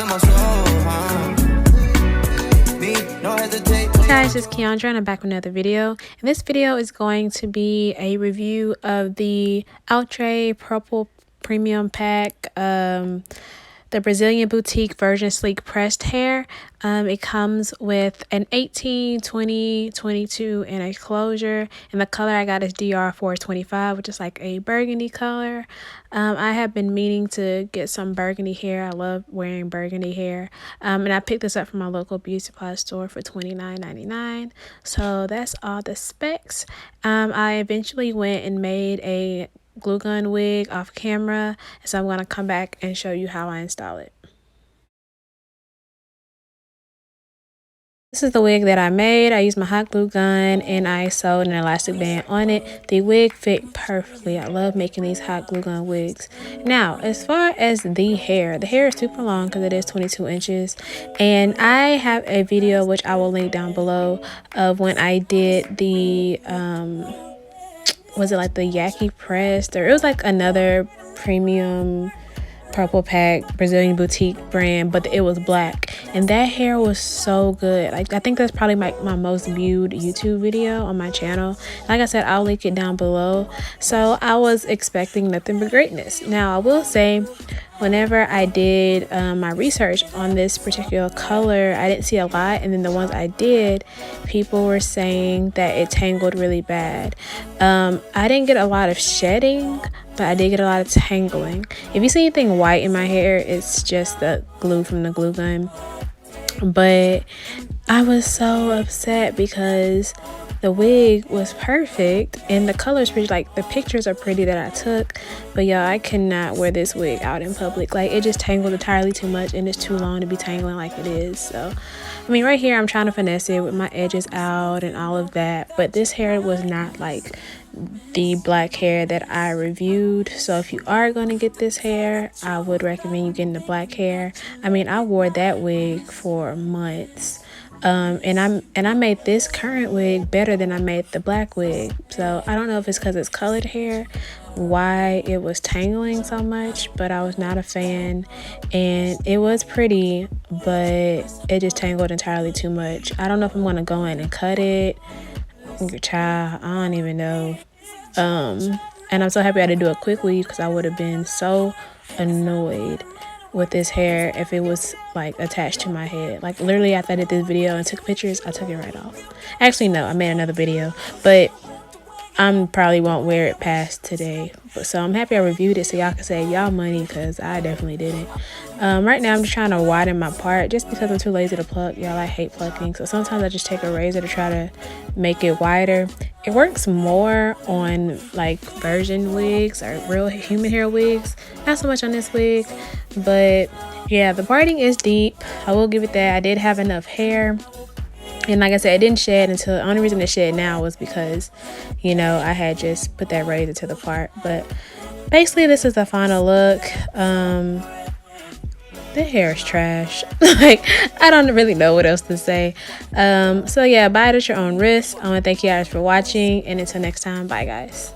in my soul, me, no hesitate. Hey guys, it's KeAndra and I'm back with another video. And this video is going to be a review of the OUTRE Purple Premium Pack, the Brazilian Boutique Virgin Sleek Pressed Hair. It comes with an 18, 20, 22, and a closure. And the color I got is DR425, which is like a burgundy color. I have been meaning to get some burgundy hair. I love wearing burgundy hair. And I picked this up from my local beauty supply store for $29.99. So that's all the specs. I eventually went and made a glue gun wig off camera, so I'm going to come back and show you how I install it. This is the wig that I made. I used my hot glue gun and I sewed an elastic band on it. The wig fit perfectly. I love making these hot glue gun wigs. Now, as far as the hair is super long because it is 22 inches. And I have a video, which I will link down below, of when I did the was it like the aliexpress, or it was like another premium purple pack Brazilian boutique brand, but it was black, and that hair was so good. Like, I think that's probably my most viewed YouTube video on my channel. Like I said, I'll link it down below. So I was expecting nothing but greatness. Now I will say, whenever I did my research on this particular color, I didn't see a lot, and then the ones I did, people were saying that it tangled really bad. I didn't get a lot of shedding, but I did get a lot of tangling. If you see anything white in my hair, it's just the glue from the glue gun. But I was so upset because the wig was perfect and the color's pretty. Like, the pictures are pretty that I took, but y'all, I cannot wear this wig out in public. Like, it just tangled entirely too much, and it's too long to be tangling like it is. So I mean, right here I'm trying to finesse it with my edges out and all of that, but this hair was not like the black hair that I reviewed. So if you are going to get this hair, I would recommend you getting the black hair. I mean, I wore that wig for months. And I made this current wig better than I made the black wig. So I don't know if it's because it's colored hair, why it was tangling so much, but I was not a fan. And it was pretty, but it just tangled entirely too much. I don't know if I'm going to go in and cut it. Child, I don't even know. And I'm so happy I had to do a quick weave, because I would have been so annoyed with this hair if it was like attached to my head. Like, literally after I did this video and took pictures, I took it right off. Actually, no, I made another video, but I probably won't wear it past today. But so I'm happy I reviewed it so y'all can save y'all money, because I definitely didn't. Right now I'm just trying to widen my part, just because I'm too lazy to pluck. Y'all, I hate plucking, so sometimes I just take a razor to try to make it wider. It works more on like virgin wigs or real human hair wigs, not so much on this wig. But yeah, the parting is deep, I will give it that. I did have enough hair. And like I said, it didn't shed until, the only reason it shed now was because, you know, I had just put that razor to the part. But basically, this is the final look. The hair is trash. Like, I don't really know what else to say. So yeah, buy it at your own risk. I want to thank you guys for watching, and until next time, bye guys.